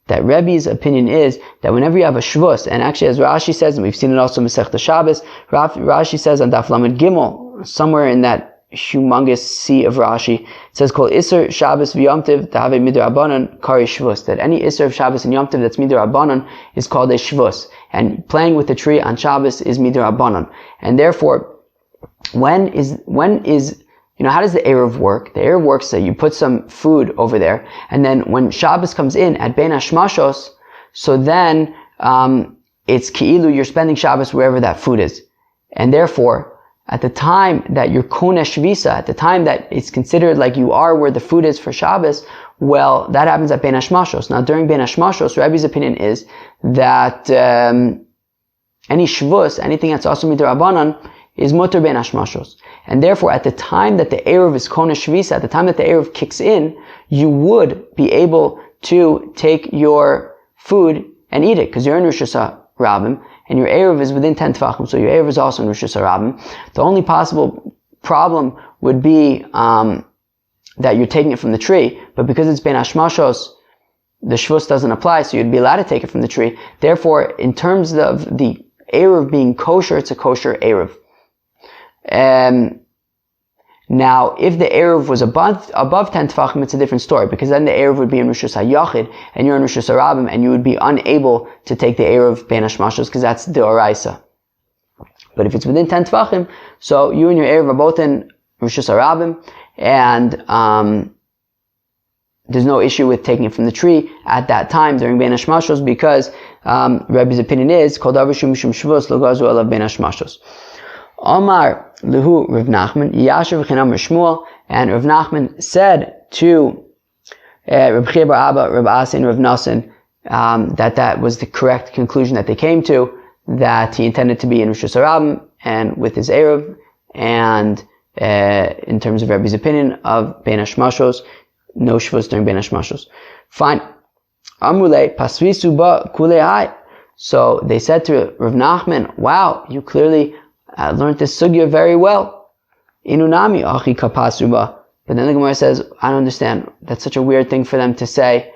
A: that Rebbe's opinion is that whenever you have a shvus, and actually as Rashi says, and we've seen it also in Masechta Shabbos, Rashi says on Daf Lamed Gimel, somewhere in that humongous sea of Rashi, it says, Kol Isser Shabbos v'Yom Tov Tahave Midrabanan Kari Shvus, that any Isser of Shabbos and Yom Tov that's Midrabanan is called a shvus, and playing with the tree on Shabbos is Midrabanan. And therefore, when is how does the Ayruv work? The Ayruv works that you put some food over there, and then when Shabbos comes in at Ben Hashmashos, so then it's Ki'ilu, you're spending Shabbos wherever that food is. And therefore, at the time that you're Konesh Visa, at the time that it's considered like you are where the food is for Shabbos, well, that happens at Ben Hashmashos. Now, during Ben Hashmashos, Rabbi's opinion is that any Shvus, anything that's also Midrabanan, is Mutter Ben Hashmashos. And therefore, at the time that the Ayruv is Konesh Visa, at the time that the Ayruv kicks in, you would be able to take your food and eat it, because you're in Rishus HaRabim, and your Ayruv is within 10 Tfachim, so your Ayruv is also in Rishus HaRabim. The only possible problem would be, that you're taking it from the tree, but because it's ben hashmashos, the shvus doesn't apply, so you'd be allowed to take it from the tree. Therefore, in terms of the ayruv being kosher, it's a kosher ayruv. Now, if the ayruv was above 10 tefachim, it's a different story, because then the ayruv would be in Rishus HaYachid, and you're in Rishus HaRabim, and you would be unable to take the ayruv ben hashmashos, because that's the oraisa. But if it's within 10 tefachim, so you and your ayruv are both in Rishus HaRabim, and there's no issue with taking it from the tree at that time during ben hashmashos, because Rebbe's opinion is kol davar shu mishum shvus lo gazu elav ben hashmashos. Omar lehu Rav Nachman yasher v'chinam Shmuel, and Rav Nachman said to Reb Chia bar Abba, Reb Asi, and Rav Nosson that was the correct conclusion that they came to, that he intended to be in Rishus HaRabim and with his ayruv, and in terms of Rebbe's opinion of ben hashmashos, no shvus during ben hashmashos. Fine. Amrule pasvisu ba kulei hai. So they said to Rav Nachman, wow, you clearly learned this sugya very well. Inunami achi kapasu ba. But then the Gemara says, I don't understand. That's such a weird thing for them to say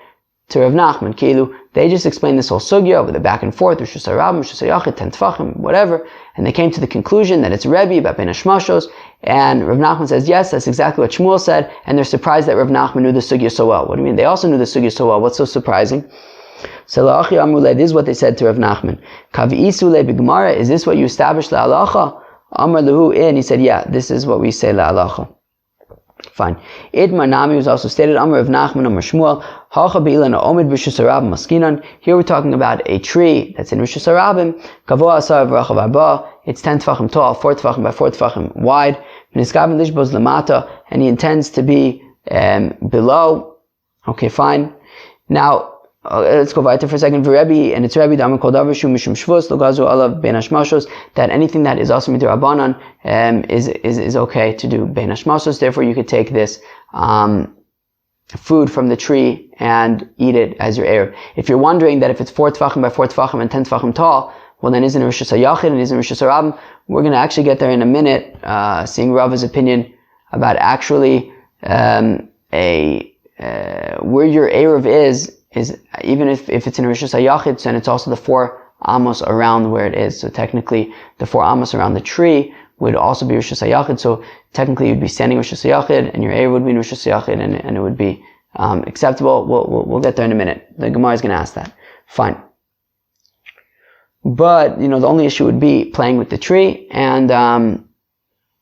A: to Rav Nachman. Kilu, they just explained this whole sugya with the back and forth, Rishus HaRabim, Rishus HaYachid, 10 tefachim, whatever, and they came to the conclusion that it's Rebbe about ben hashmashos, and Rav Nachman says, yes, that's exactly what Shmuel said, and they're surprised that Rav Nachman knew the sugya so well. What do you mean? They also knew the sugya so well. What's so surprising? Salachi amrule, this is what they said to Rav Nachman. Kavi isule b'gemara, is this what you established la'alacha? Amr lehu, and he said, yeah, this is what we say la'alacha. Fine. Idmar Nami was also stated, Amr of Nachman, Amr Shmuel, Hacha be'ilan omid b'Rishus HaRabim maskinan. Here we're talking about a tree that's in Rishus HaRabim. Kavoa asar v'rachav arba. It's 10 tefachim tall, 4 tefachim by 4 tefachim wide. V'niskaven lishbos lamata, and he intends to be below. Okay, fine. Now, let's go weiter for a second. V'Rebbe, and it's Rebbe, Damar kol davar shu mishum shvus, lo gazu alav ben hashmashos, that anything that is also midrabanan is okay to do ben hashmashos. Therefore, you could take this food from the tree and eat it as your ayruv. If you're wondering that if it's 4 tefachim by 4 tefachim and 10 tefachim tall, well then isn't it Rishus HaYachid and isn't Rishus HaRabim? We're going to actually get there in a minute, seeing Rava's opinion about actually where your ayruv is even if it's in Rishus HaYachid, then it's also the 4 amos around where it is. So technically, the 4 amos around the tree would also be Rishus HaYachid. So technically, you'd be standing Rishus HaYachid, and your ayruv would be in Rishus HaYachid, and it would be acceptable. We'll get there in a minute. The Gemara is going to ask that. Fine. But the only issue would be playing with the tree, and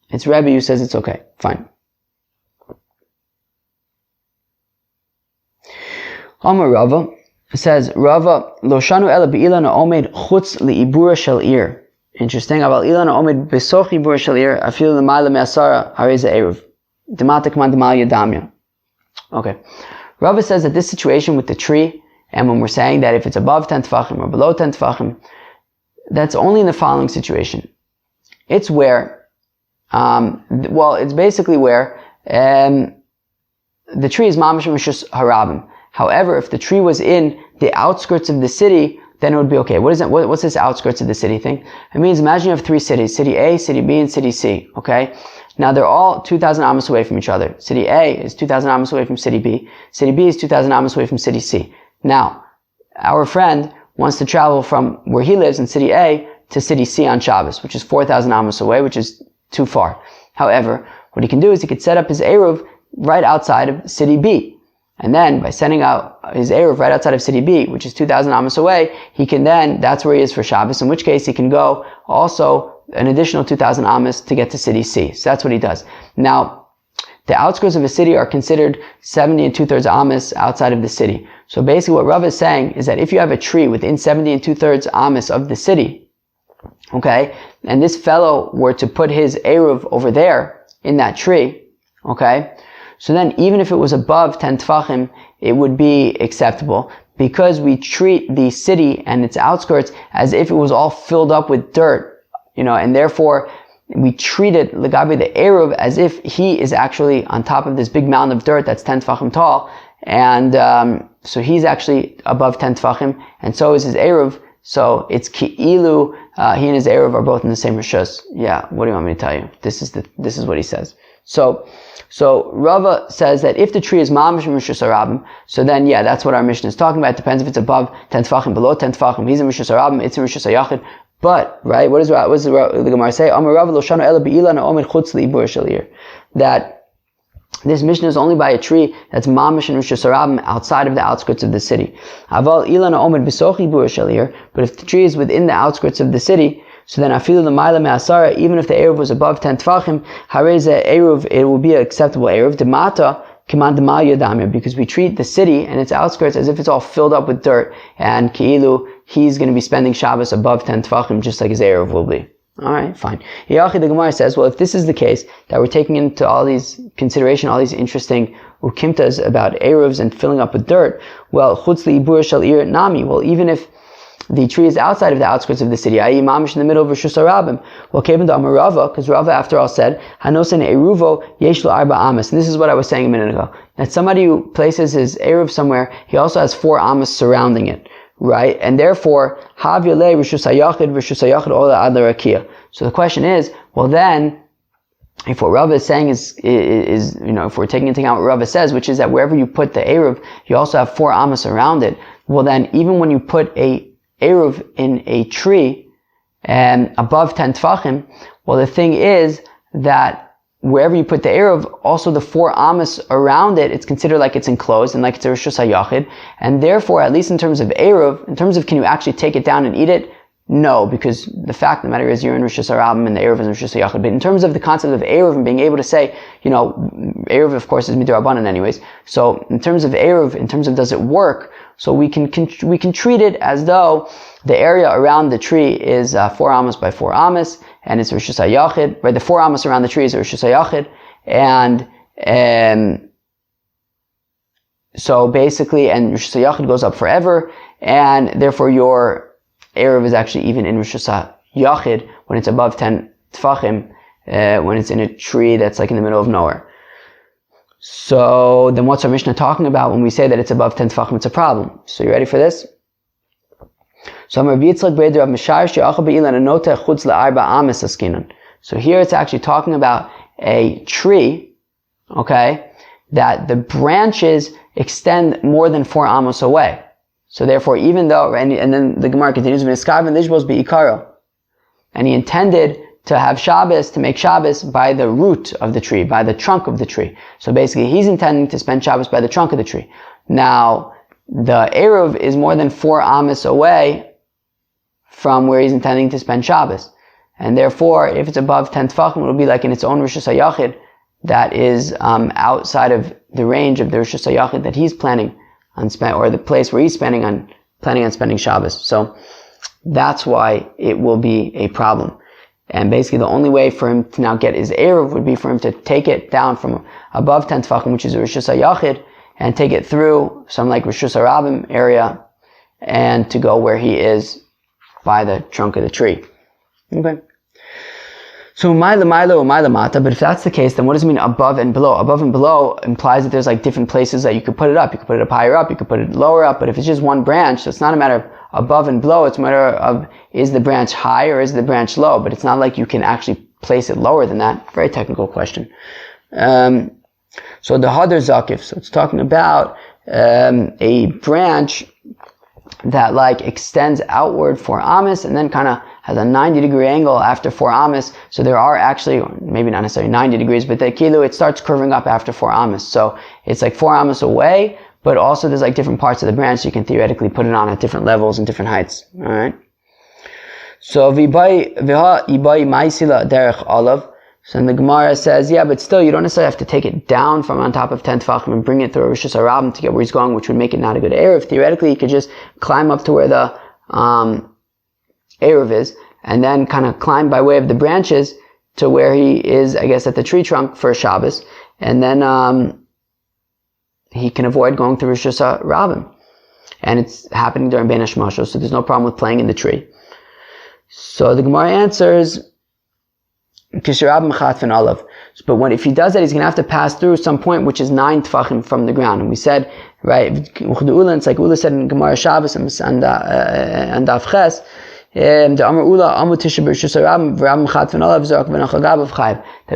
A: it's Rebbe who says it's okay. Fine. Amar Rava says, Rava, lo shanu ela be'ilan ha'omed chutz li'ibura shel ir. Interesting. Aval ilan ha'omed besoch ibura shel ir, afilu l'mayla me'asara harei ayruv. Dematik man demal yadamya. Okay. Rava says that this situation with the tree, and when we're saying that if it's above 10 tefachim or below 10 tefachim, that's only in the following situation. It's where, it's basically where the tree is mamash Rishus HaRabim. However, if the tree was in the outskirts of the city, then it would be okay. What is that? What's this outskirts of the city thing? It means, imagine you have 3 cities, city A, city B, and city C, okay? Now, they're all 2,000 amos away from each other. City A is 2,000 amos away from city B. City B is 2,000 amos away from city C. Now, our friend wants to travel from where he lives in city A to city C on Shabbos, which is 4,000 amos away, which is too far. However, what he can do is he could set up his ayruv right outside of city B. And then, by sending out his ayruv right outside of city B, which is 2,000 amos away, he can then, that's where he is for Shabbos, in which case he can go also an additional 2,000 amos to get to city C. So that's what he does. Now, the outskirts of a city are considered 70 2/3 amos outside of the city. So basically what Rav is saying is that if you have a tree within 70 2/3 amos of the city, okay, and this fellow were to put his ayruv over there in that tree, okay, so then even if it was above 10 tefachim, it would be acceptable, because we treat the city and its outskirts as if it was all filled up with dirt, and therefore we treat it, legabe the ayruv, as if he is actually on top of this big mound of dirt that's 10 tefachim tall, and so he's actually above 10 tefachim, and so is his ayruv. So it's ki'ilu, he and his ayruv are both in the same rishus. Yeah, what do you want me to tell you? This is what he says. So Rava says that if the tree is mamish in Rishus Harabim, so then yeah, that's what our Mishnah is talking about. It depends if it's above 10 tefachim, below 10 tefachim. He's in Rishus Harabim, it's in Rishus Hayachid. But right, what does the Gemara say? Amar Rava lo shana ela be'ilan ha'omed chutz li'ibur shalir. That this Mishnah is only by a tree that's mamish and Rishus Harabim outside of the outskirts of the city. Aval ilan ha'omed b'soch ibur shalir. But if the tree is within the outskirts of the city, so then afilu l'mayla me'asara, even if the ayruv was above 10 tefachim, hareze ayruv, it will be an acceptable ayruv. Demata kiman demal yadamir, because we treat the city and its outskirts as if it's all filled up with dirt, and ki'ilu, he's going to be spending Shabbos above 10 tefachim, just like his ayruv will be. Alright, fine. Yachi, the Gemara says, well, if this is the case, that we're taking into all these consideration, all these interesting ukimtas about ayrovs and filling up with dirt, well, chutz li'ibur shel ir nami, well, even if the tree is outside of the outskirts of the city, i.e. mamish in the middle of Rishus Harabim, well, kevin da amar Rava, because Rava, after all, said, hanosen ayruvo yesh lo arba amas, and this is what I was saying a minute ago, that somebody who places his ayruv somewhere, he also has 4 amas surrounding it. Right? And therefore, Hav Yalei Rishus Hayachid Ola Ad L'Rakia. So the question is, well then, if what Rava is saying is, if we're taking into account what Rava says, which is that wherever you put the Eruv, you also have 4 amas around it, well then, even when you put a Eruv in a tree, above 10 Tfachim, well the thing is that wherever you put the Eruv, also the 4 amas around it, it's considered like it's enclosed and like it's a Rishus HaYachid. And therefore, at least in terms of Eruv, in terms of can you actually take it down and eat it? No, because the fact of the matter is you're in Rishus Harabim and the Eruv is in Rishus HaYachid. But in terms of the concept of Eruv and being able to say, Eruv of course is Midrabanan anyways. So in terms of Eruv, in terms of does it work, so we can treat it as though the area around the tree is 4 amas by 4 amas, and it's Rishus HaYachid, right? The 4 amas around the tree is Rishus HaYachid, and so basically, and Rishus HaYachid goes up forever, and therefore your Eruv is actually even in Rishus HaYachid when it's above 10 Tfachim, when it's in a tree that's like in the middle of nowhere. So then what's our Mishnah talking about when we say that it's above 10 Tfachim? It's a problem. So you ready for this? So here it's actually talking about a tree, okay, that the branches extend more than 4 amos away. So therefore, even though, and then the Gemara continues, and he intended to have Shabbos, to make Shabbos by the root of the tree, by the trunk of the tree. So basically, he's intending to spend Shabbos by the trunk of the tree. Now, the Eruv is more than 4 amos away from where he's intending to spend Shabbos. And therefore, if it's above 10 Tfachim, it'll be like in its own Rishus HaYachid that is outside of the range of the Rishus HaYachid that he's planning on or the place where he's planning on spending Shabbos. So that's why it will be a problem. And basically the only way for him to now get his Eruv would be for him to take it down from above 10 Tfachim, which is a Rishus HaYachid, and take it through some like Rishus Harabim area and to go where he is by the trunk of the tree. Okay. So Umayla Mata, but if that's the case, then what does it mean above and below? Above and below implies that there's like different places that you could put it up. You could put it up higher up, you could put it lower up, but if it's just one branch, so it's not a matter of above and below, it's a matter of is the branch high or is the branch low, but it's not like you can actually place it lower than that. Very technical question. So the Hadar Zakif, so it's talking about a branch that like extends outward 4 amas and then kind of has a 90-degree angle after 4 amas. So there are actually, maybe not necessarily 90 degrees, but the kilo, it starts curving up after 4 amas. So it's like 4 amas away, but also there's like different parts of the branch, so you can theoretically put it on at different levels and different heights. Alright? So viha ibai maisila derech olav. So the Gemara says, yeah, but still, you don't necessarily have to take it down from on top of 10 Tfachim and bring it through Rishus Harabim to get where he's going, which would make it not a good Eruv. Theoretically, you could just climb up to where the Eruv is, and then kind of climb by way of the branches to where he is, I guess, at the tree trunk for Shabbos, and then he can avoid going through Rishus Harabim. And it's happening during Bein HaShmashos, so there's no problem with playing in the tree. So the Gemara answers, but if he does that, he's going to have to pass through some point which is 9 tfachim from the ground. And we said, right, it's like Ula said in Gemara Shabbos and Daf Ches, that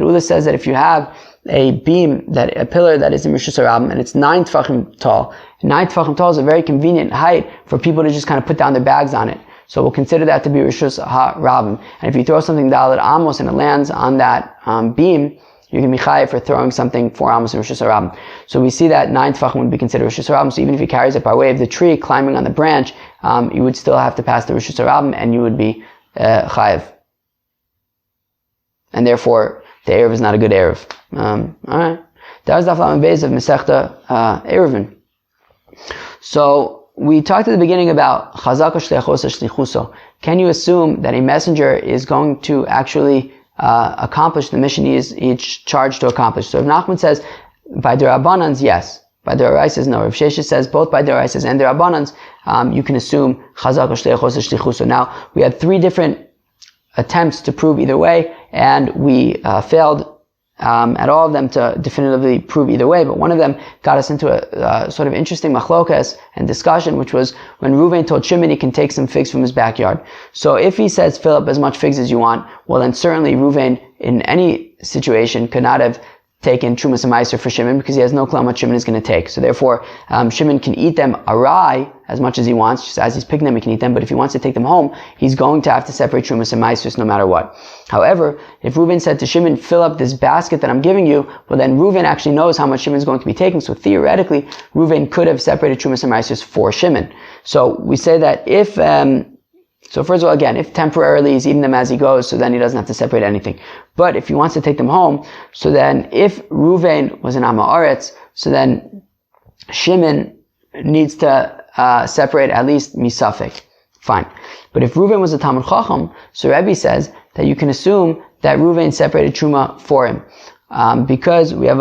A: Ula says that if you have a pillar that is in Rishus HaRabim, and it's 9 tefachim tall. 9 tefachim tall is a very convenient height for people to just kind of put down their bags on it. So we'll consider that to be Rishus HaRabim. And if you throw something Dalet Amos and it lands on that beam, you can be chayav for throwing something 4 amos in Rishus HaRabim. So we see that 9 tefachim would be considered Rishus HaRabim. So even if he carries it by way of the tree climbing on the branch, you would still have to pass the Rishus HaRabim, and you would be chayav. And therefore, the ayruv is not a good ayruv. Alright. That was the Daf Lamed Beis of Masechta Ayruvin. So we talked at the beginning about chazaka shleichos shlichuso. Can you assume that a messenger is going to actually accomplish the mission he is each charged to accomplish? So if Nachman says by the Rabbanans, yes. By the Oraisas, no. If Sheshes says both by the Oraisas and the Rabbanans, you can assume chazaka shleichos shlichuso. Now we had 3 different attempts to prove either way, and we failed at all of them to definitively prove either way, but one of them got us into a sort of interesting machlokas and discussion, which was when Reuven told Shimon he can take some figs from his backyard. So if he says fill up as much figs as you want, well then certainly Reuven in any situation could not have taken Trumas and Meiser for Shimon, because he has no clue how much Shimon is going to take. So therefore, Shimon can eat them arai as much as he wants. Just as he's picking them, he can eat them. But if he wants to take them home, he's going to have to separate Trumas and Meiser no matter what. However, if Reuven said to Shimon, fill up this basket that I'm giving you, well then Reuven actually knows how much Shimon is going to be taking. So theoretically, Reuven could have separated Trumas and Meiser for Shimon. So we say that if so first of all, again, if temporarily he's eating them as he goes, so then he doesn't have to separate anything. But if he wants to take them home, so then if Reuven was an Amma Aretz, so then Shimon needs to separate at least misafek. Fine. But if Reuven was a Talmud Chacham, so Rebbe says that you can assume that Reuven separated Truma for him. Because we have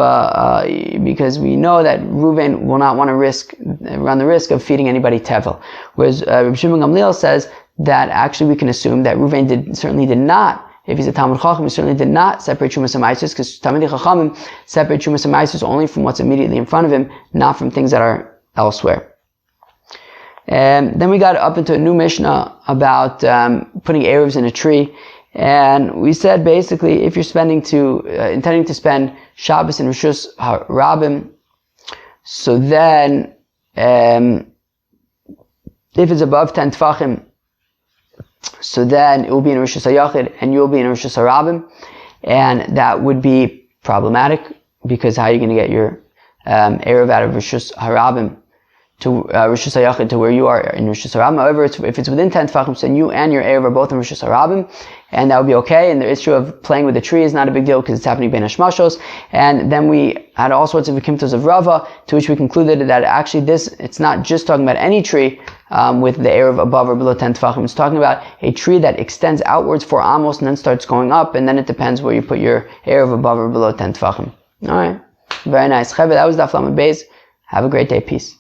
A: because we know that Reuven will not want to run the risk of feeding anybody tevel. Whereas Reb Shimon Gamliel says that actually we can assume that Reuven certainly did not, if he's a Talmud Chacham, he certainly did not separate Trumas and Meiser, because Talmidei Chachamim separate Trumas and Meiser only from what's immediately in front of him, not from things that are elsewhere. And then we got up into a new Mishnah about putting Ayruvs in a tree. And we said basically, if you're intending to spend Shabbos in Rishus HaRabim, so then if it's above 10 tefachim, so then it will be in Rishus HaYachid and you'll be in Rishus HaRabim, and that would be problematic, because how are you going to get your Ayruv out of Rishus HaRabim to Rishus HaYachid to where you are in Rishus HaRabim? However, if it's within 10 tefachim, so then you and your Ayruv are both in Rishus HaRabim, and that would be okay. And the issue of playing with the tree is not a big deal, because it's happening ben hashmashos. And then we had all sorts of akimtos of Rava, to which we concluded that actually it's not just talking about any tree with the Ayruv above or below 10 tefachim. It's talking about a tree that extends outwards 4 amos and then starts going up, and then it depends where you put your Ayruv above or below 10 tefachim. Alright, very nice. Cheved, that was Daf Lamed Beis. Have a great day. Peace.